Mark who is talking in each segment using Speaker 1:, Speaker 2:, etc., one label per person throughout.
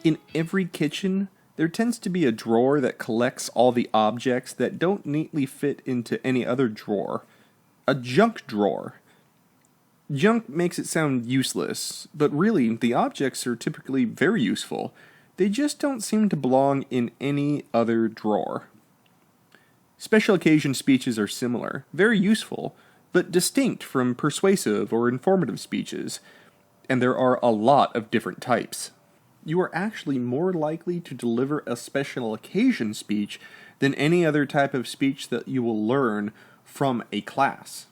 Speaker 1: In every kitchen, there tends to be a drawer that collects all the objects that don't neatly fit into any other drawer. A junk drawer. Junk makes it sound useless, but really, the objects are typically very useful. They just don't seem to belong in any other drawer. Special occasion speeches are similar, very useful, but distinct from persuasive or informative speeches, and there are a lot of different types. You are actually more likely to deliver a special occasion speech than any other type of speech that you will learn from a class.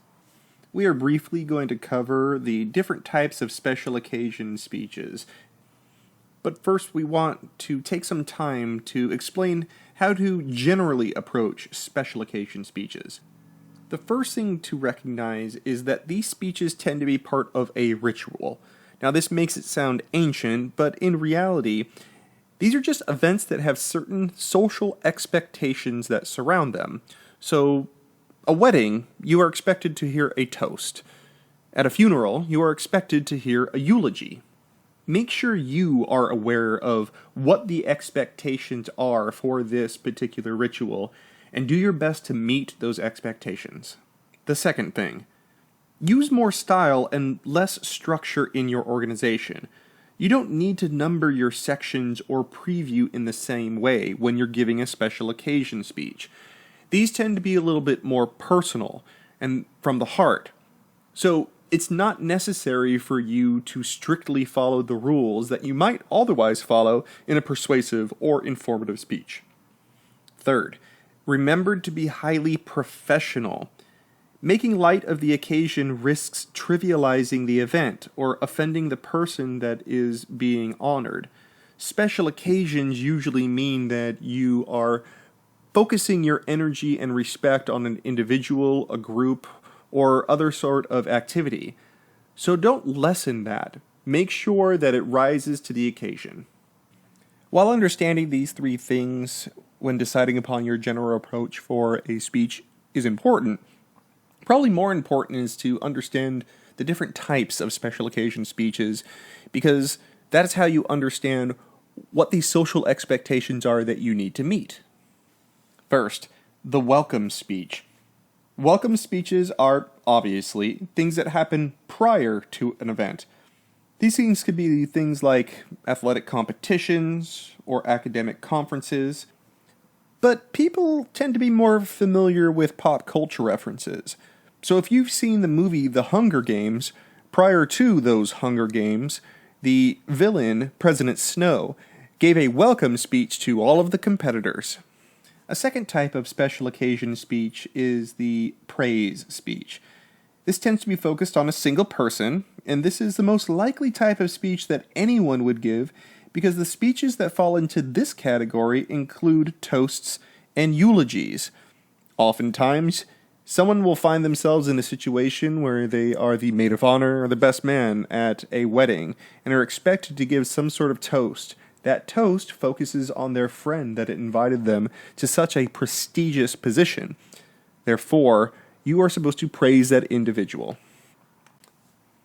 Speaker 1: We are briefly going to cover the different types of special occasion speeches. But first we want to take some time to explain how to generally approach special occasion speeches. The first thing to recognize is that these speeches tend to be part of a ritual. Now this makes it sound ancient, but in reality, these are just events that have certain social expectations that surround them. So, a wedding, you are expected to hear a toast. At a funeral, you are expected to hear a eulogy. Make sure you are aware of what the expectations are for this particular ritual, and do your best to meet those expectations. The second thing, use more style and less structure in your organization. You don't need to number your sections or preview in the same way when you're giving a special occasion speech. These tend to be a little bit more personal and from the heart. So it's not necessary for you to strictly follow the rules that you might otherwise follow in a persuasive or informative speech. Third, remember to be highly professional. Making light of the occasion risks trivializing the event or offending the person that is being honored. Special occasions usually mean that you are focusing your energy and respect on an individual, a group, or other sort of activity. So don't lessen that. Make sure that it rises to the occasion. While understanding these three things when deciding upon your general approach for a speech is important, probably more important is to understand the different types of special occasion speeches, because that is how you understand what the social expectations are that you need to meet. First, the welcome speech. Welcome speeches are, obviously, things that happen prior to an event. These things could be things like athletic competitions or academic conferences, but people tend to be more familiar with pop culture references. So if you've seen the movie The Hunger Games, prior to those Hunger Games, the villain, President Snow, gave a welcome speech to all of the competitors. A second type of special occasion speech is the praise speech. This tends to be focused on a single person, and this is the most likely type of speech that anyone would give because the speeches that fall into this category include toasts and eulogies. Oftentimes, someone will find themselves in a situation where they are the maid of honor or the best man at a wedding and are expected to give some sort of toast. That toast focuses on their friend that invited them to such a prestigious position. Therefore, you are supposed to praise that individual.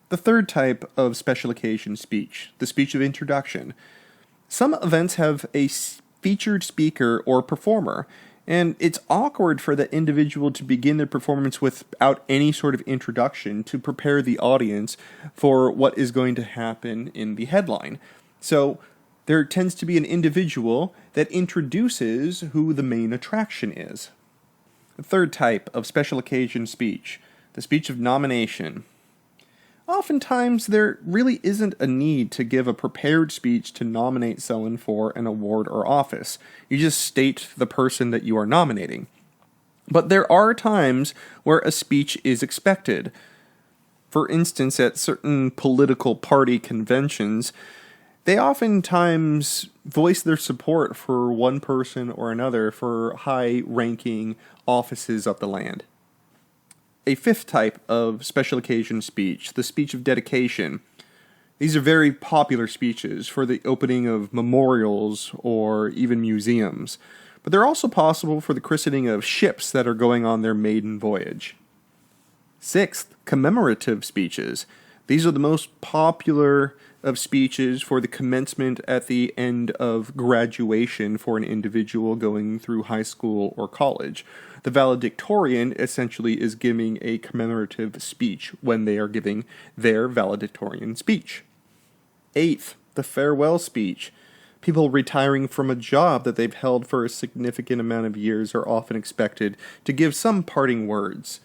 Speaker 1: The third type of special occasion speech, the speech of introduction. Some events have a featured speaker or performer, and it's awkward for the individual to begin their performance without any sort of introduction to prepare the audience for what is going to happen in the headline. So, there tends to be an individual that introduces who the main attraction is. The third type of special occasion speech, the speech of nomination. Oftentimes, there really isn't a need to give a prepared speech to nominate someone for an award or office. You just state the person that you are nominating. But there are times where a speech is expected. For instance, at certain political party conventions, they oftentimes voice their support for one person or another for high-ranking offices of the land. A fifth type of special occasion speech, the speech of dedication. These are very popular speeches for the opening of memorials or even museums, but they're also possible for the christening of ships that are going on their maiden voyage. Sixth, commemorative speeches. These are the most popular of speeches for the commencement at the end of graduation for an individual going through high school or college. The valedictorian essentially is giving a commemorative speech when they are giving their valedictorian speech. Eighth, the farewell speech. People retiring from a job that they've held for a significant amount of years are often expected to give some parting words.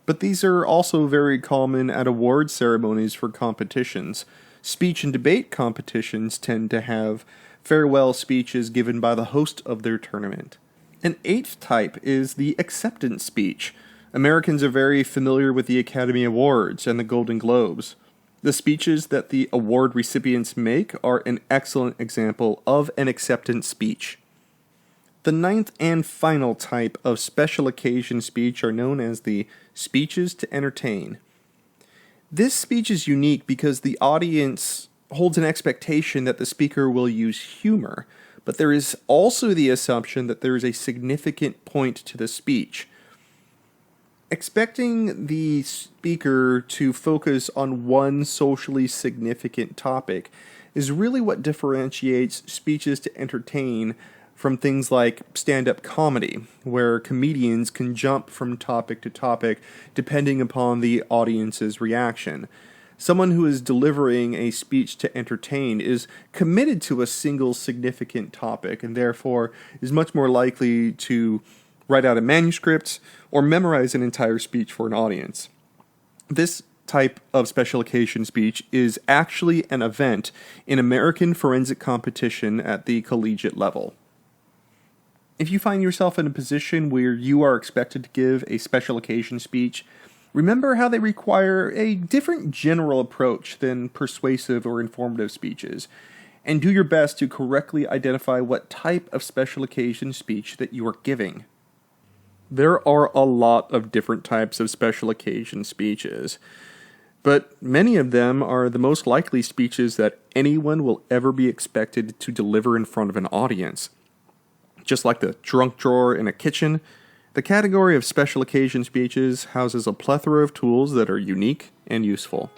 Speaker 1: But these are also very common at award ceremonies for competitions. Speech and debate competitions tend to have farewell speeches given by the host of their tournament. An eighth type is the acceptance speech. Americans are very familiar with the Academy Awards and the Golden Globes. The speeches that the award recipients make are an excellent example of an acceptance speech. The ninth and final type of special occasion speech are known as the speeches to entertain. This speech is unique because the audience holds an expectation that the speaker will use humor, but there is also the assumption that there is a significant point to the speech. Expecting the speaker to focus on one socially significant topic is really what differentiates speeches to entertain from things like stand-up comedy, where comedians can jump from topic to topic depending upon the audience's reaction. Someone who is delivering a speech to entertain is committed to a single significant topic and therefore is much more likely to write out a manuscript or memorize an entire speech for an audience. This type of special occasion speech is actually an event in American forensic competition at the collegiate level. If you find yourself in a position where you are expected to give a special occasion speech, remember how they require a different general approach than persuasive or informative speeches, and do your best to correctly identify what type of special occasion speech that you are giving. There are a lot of different types of special occasion speeches, but many of them are the most likely speeches that anyone will ever be expected to deliver in front of an audience. Just like the trunk drawer in a kitchen, the category of special occasion speeches houses a plethora of tools that are unique and useful.